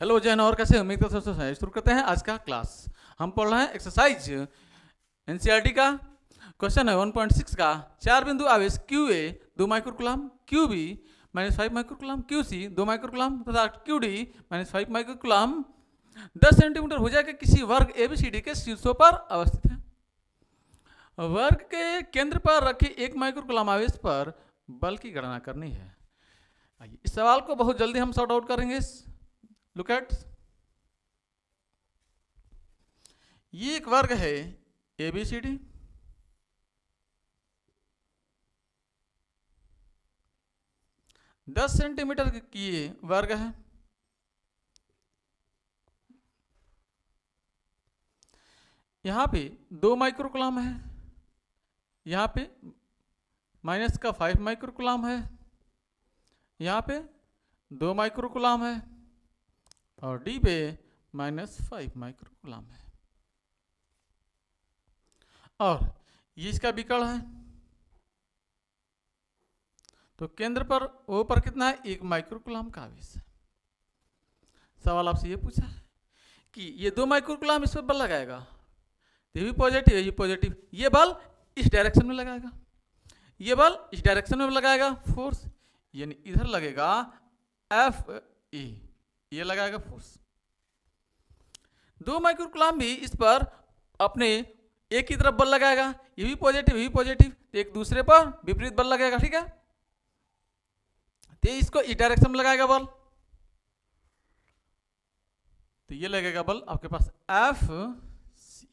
Hello Jain, और कैसे? उम्मीद करते हैं शुरू करते हैं आज का क्लास। हम पढ़ रहे हैं एक्सरसाइज एनसीईआरटी का। क्वेश्चन है 1.6 का। 4 बिंदु आवेश Q A 2 microcoulomb, Q B -5 microcoulomb, Q C 2 microcoulomb तथा क्यू डी -5 माइक्रोकुलाम 10 सेंटीमीटर भुजा के किसी वर्ग एबीसीडी के शीर्षों पर अवस्थित है। वर्ग के केंद्र पर रखे 1 माइक्रोकुलाम आवेश पर बल की गणना करनी है। आइए इस सवाल को बहुत जल्दी हम सॉर्ट आउट करेंगे। लुक एट, ये एक वर्ग है एबीसीडी। दस सेंटीमीटर की ये वर्ग है। यहां पे 2 माइक्रोकुलाम है, यहां पे -5 माइक्रोकुलाम है, यहां पे 2 माइक्रोकुलाम है और डी पे -5 माइक्रोकुलाम है। और ये इसका विकर्ण है। तो केंद्र पर ओ पर कितना है? 1 माइक्रोकुलाम का आवेश है। सवाल आपसे ये पूछा है कि ये 2 माइक्रोकुलाम इस पर बल लगाएगा, ये भी पॉजिटिव है, ये पॉजिटिव, ये बल इस डायरेक्शन में लगाएगा, ये बल इस डायरेक्शन में लगाएगा फोर्स, यानी इधर लगेगा एफ ई, ये लगाएगा फोर्स। 2 माइक्रोकुलाम भी इस पर अपने एक ही तरफ बल लगाएगा, ये भी पॉजिटिव, ये भी पॉजिटिव, तो एक दूसरे पर विपरीत बल लगेगा। ठीक है, तो इसको इस डायरेक्शन में लगाएगा बल, तो ये लगेगा बल आपके पास एफ सी।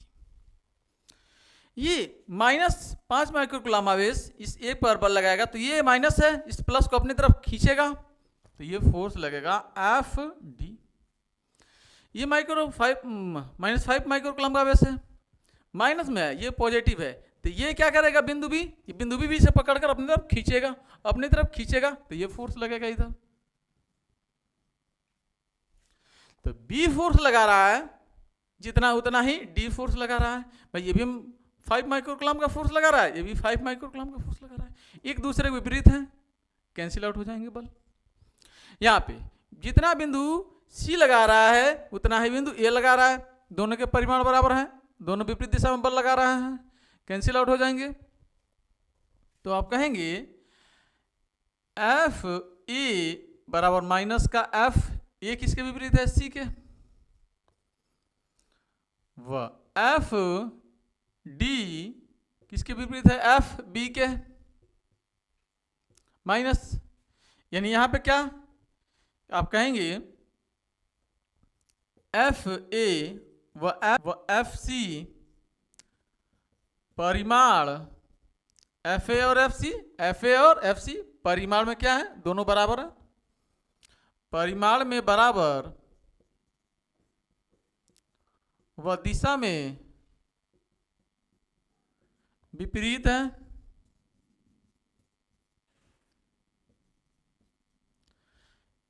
ये -5 माइक्रोकुलाम आवेश इस एक पर बल लगाएगा, तो ये माइनस है, इस प्लस को अपनी तरफ खींचेगा, तो ये फोर्स लगेगा एफ डी। ये -5 माइक्रोकुलाम का आवेश है, माइनस में है, ये पॉजिटिव है, तो ये क्या करेगा? बिंदु बी, ये बिंदु बी से पकड़कर अपनी तरफ खींचेगा, अपनी तरफ खींचेगा, तो ये फोर्स लगेगा इधर। तो बी फोर्स लगा रहा है जितना, उतना ही डी फोर्स लगा रहा है। भाई ये भी 5 माइक्रोकुलाम का फोर्स लगा रहा है, ये भी 5 माइक्रोकुलाम का फोर्स लगा रहा है, एक दूसरे के विपरीत है, कैंसिल आउट हो जाएंगे बल। यहाँ पे जितना बिंदु सी लगा रहा है उतना ही बिंदु ए लगा रहा है, दोनों के परिमाण बराबर हैं, दोनों विपरीत दिशा में बल लगा रहा है, कैंसिल आउट हो जाएंगे। तो आप कहेंगे एफ ए बराबर माइनस का एफ ए किसके विपरीत है? सी के, व एफ डी किसके विपरीत है? एफ बी के, माइनस, यानी यहां पे क्या आप कहेंगे? एफ ए व एफ सी परिमाण, एफ ए और एफ सी परिमाण में क्या है? दोनों बराबर है, परिमाण में बराबर व दिशा में विपरीत है।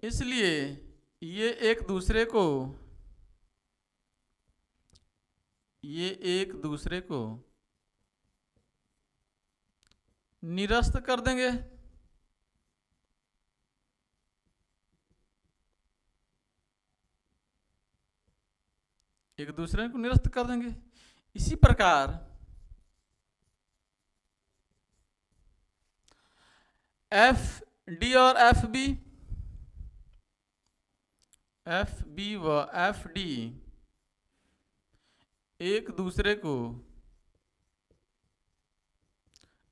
इसलिए ये एक दूसरे को निरस्त कर देंगे। एक दूसरे को निरस्त कर देंगे। इसी प्रकार एफ डी और एफ बी व एफ डी एक दूसरे को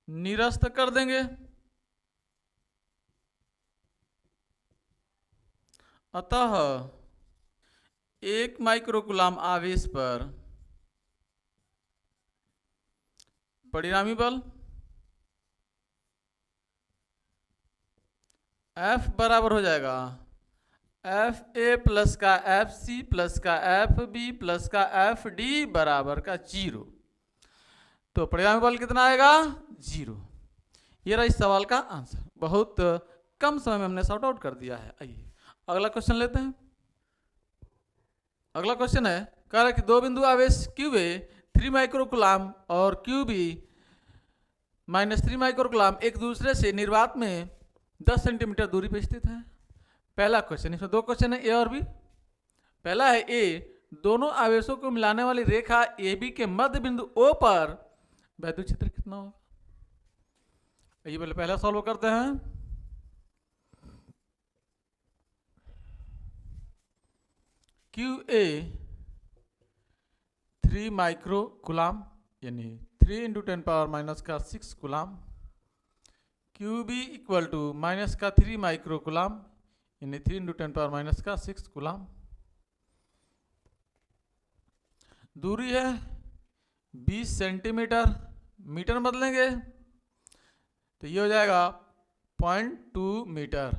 निरस्त कर देंगे। अतः 1 माइक्रोकुलाम आवेश पर परिणामी बल F बराबर हो जाएगा एफ ए प्लस का एफ सी प्लस का एफ बी प्लस का एफ डी बराबर का 0। तो परिणामी बल कितना आएगा? 0। ये रहा इस सवाल का आंसर। बहुत कम समय में हमने सॉर्ट आउट कर दिया है। आइए अगला क्वेश्चन लेते हैं। अगला क्वेश्चन है, कह रहा है कि 2 बिंदु आवेश क्यू ए 3 माइक्रोकुलाम और क्यू बी -3 माइक्रोकुलाम एक दूसरे से निर्वात में 10 सेंटीमीटर दूरी पर स्थित है। पहला क्वेश्चन, इसमें 2 क्वेश्चन है, ए और बी। पहला है ए, दोनों आवेशों को मिलाने वाली रेखा ए बी के मध्य बिंदु ओ पर वैद्युत क्षेत्र कितना होगा। ये पहला सॉल्व करते हैं। क्यू ए 3 माइक्रो कुलाम यानी 3 × 10⁻⁻⁶ coulomb, Q B equal to -3 microcoulomb यानी 3 × 10⁻⁶ कुलाम। दूरी है 20 सेंटीमीटर, मीटर में बदलेंगे तो ये हो जाएगा 0.2 मीटर।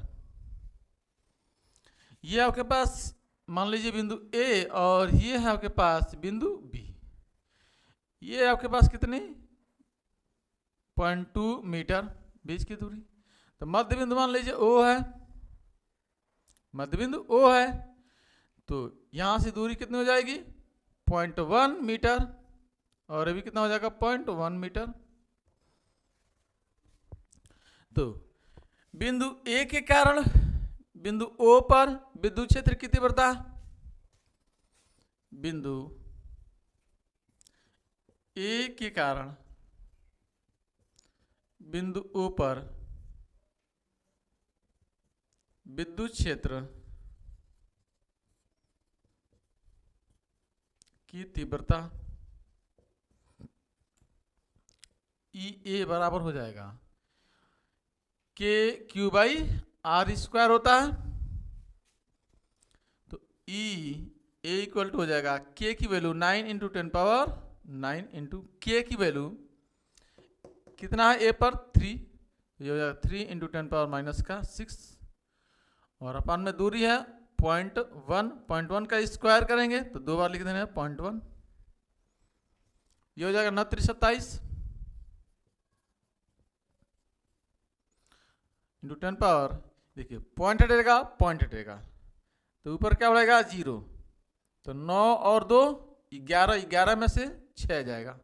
ये आपके पास मान लीजिए बिंदु ए और ये है आपके पास बिंदु बी। ये आपके पास कितनी 0.2 मीटर बीच की दूरी। तो मध्य बिंदु मान लीजिए ओ है, मध्य बिंदु ओ है, तो यहां से दूरी कितनी हो जाएगी 0.1 मीटर और अभी कितना हो जाएगा 0.1 मीटर। तो बिंदु ए के कारण बिंदु ओ पर विद्युत क्षेत्र की तीव्रता, बिंदु ए के कारण बिंदु ओ पर विद्युत क्षेत्र की तीव्रता ई ए बराबर हो जाएगा के क्यू बाई आर स्क्वायर होता है। तो ई ए इक्वल टू हो जाएगा के की वैल्यू 9 × 10⁻9 × के की वैल्यू कितना है ए पर 3, ये हो जाएगा 3 × 10⁻⁶ और अपन में दूरी है 0.1 का स्क्वायर करेंगे तो 2 बार लिख देना है 0.1, ये हो जाएगा 9×3 = 27 × 10 पावर, देखिए पॉइंट हटेगा तो ऊपर क्या बढ़ेगा 0, तो 9 और 2 11, 11 में से 6 जाएगा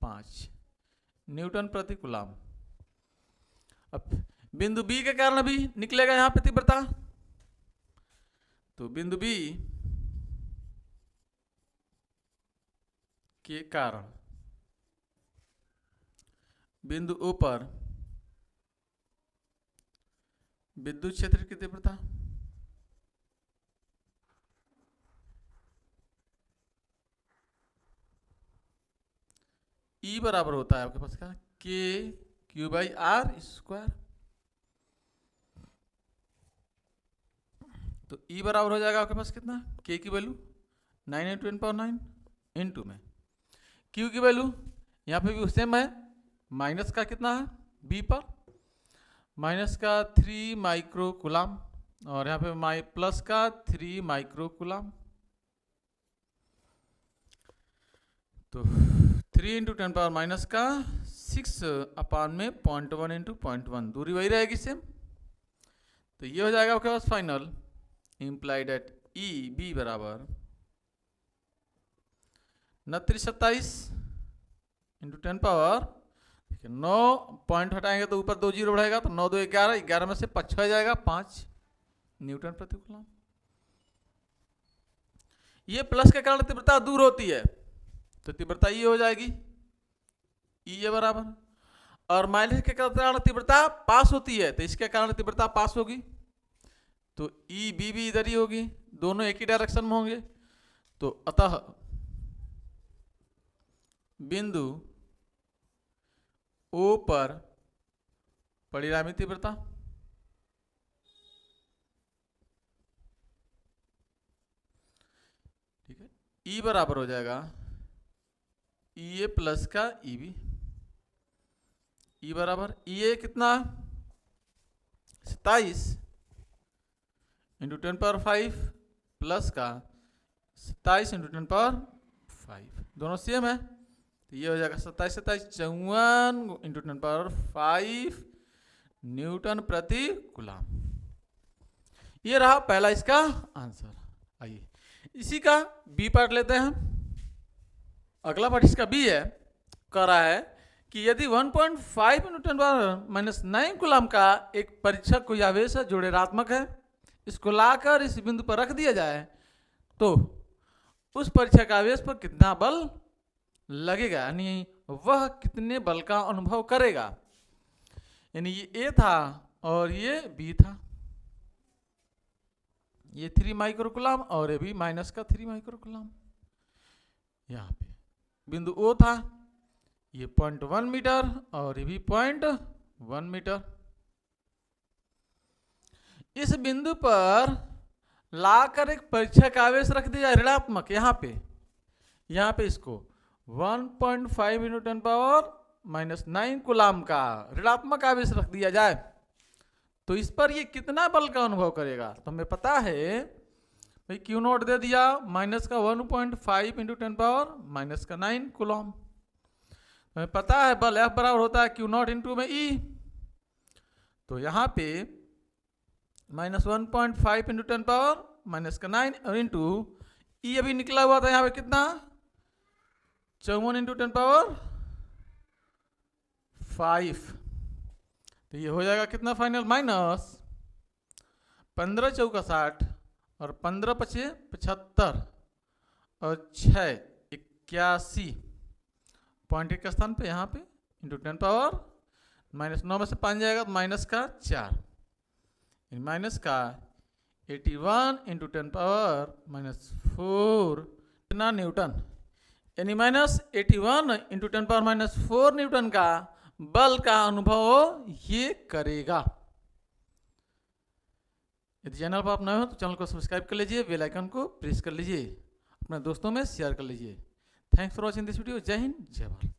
5 न्यूटन प्रति कूलाम। अब बिंदु बी के कारण भी निकलेगा यहां पे तीव्रता, तो बिंदु बी के कारण बिंदु ओ पर विद्युत क्षेत्र की तीव्रता ई बराबर होता है आपके पास का के क्यू बाई आर स्क्वायर। तो ई बराबर हो जाएगा आपके पास कितना के की वैल्यू 9 × 10⁻9 इंटू में क्यू की वैल्यू यहाँ पे भी सेम है, माइनस का कितना है बी पर -3 माइक्रो कूलाम और यहाँ पे प्लस का 3 माइक्रो कूलाम। तो 3 × 10⁻⁻6 अपान में 0.1 × 0.1 दूरी वही रहेगी सेम। तो ये हो जाएगा आपके पास फाइनल इम्प्लाइड एट ई बी बराबर 9×27 × 10⁻, 9 पॉइंट हटाएंगे तो ऊपर 2 0 बढ़ेगा तो 9 × 2 = 11, 11 में से 5 जाएगा 5 न्यूटन प्रति कूलम। ये प्लस के कारण तीव्रता दूर होती है तो तीव्रता ये हो जाएगी ई ए बराबर, और माइनस के कारण तीव्रता पास होती है तो इसके कारण तीव्रता पास होगी तो ई बी भी इधर ही होगी, दोनों एक ही डायरेक्शन में होंगे। तो अतः बिंदु ओ पर परिणामी तीव्रता ठीक है ई बराबर हो जाएगा ई ए प्लस का ई बी। ई बराबर ई ए कितना 27 × 10⁻5 प्लस का 27 × 10⁻5 दोनों सेम है तो ये हो जाएगा 27 54 × 10⁻5 न्यूटन प्रति कूलम। ये रहा पहला इसका आंसर। आइए इसी का बी पार्ट लेते हैं। अगला पार्ट इसका बी है, कह रहा है कि यदि 1.5 × 10⁻⁹ कूलम का एक परीक्षक कोई आवेश है जो ऋणात्मक है, इसको लाकर इस बिंदु पर रख दिया जाए तो उस परीक्षक आवेश पर कितना बल लगेगा, यानी वह कितने बल का अनुभव करेगा। यानी ये ए था और ये बी था, ये 3 माइक्रोकुलाम और ये भी माइनस का 3 माइक्रोकुलाम। यहाँ पे बिंदु ओ था, ये 0.1 मीटर और ये भी 0.1 मीटर। इस बिंदु पर लाकर एक परीक्षक आवेश रख दिया ऋणात्मक, यहाँ पे इसको 1.5 × 10⁻⁻9 कूलाम का ऋणात्मक आवेश रख दिया जाए तो इस पर ये कितना बल का अनुभव करेगा। तो हमें पता है भाई क्यू नॉट दे दिया माइनस का 1.5 × 10⁻⁹ कूलम। हमें पता है बल F बराबर होता है क्यू नॉट इंटू में E। तो यहाँ पे -1.5 × 10⁻⁹ और इंटू E अभी निकला हुआ था यहाँ पे कितना 54 × 10⁵। तो ये हो जाएगा कितना फाइनल -15 × 4 = 60 और 15 × 5 = 75 और 6 = 81 पॉइंट के स्थान पे यहाँ पे इंटू 10⁻, -9 में से 5 जाएगा तो माइनस का 4, माइनस का 81 × 10⁻⁻4 कितना न्यूटन, यानी -81 × 10⁻⁻4 न्यूटन का बल का अनुभव ये करेगा। यदि चैनल पर आप नए हो तो चैनल को सब्सक्राइब कर लीजिए, बेल आइकन को प्रेस कर लीजिए, अपने दोस्तों में शेयर कर लीजिए। Thanks for watching this video. जय हिंद, जय भारत।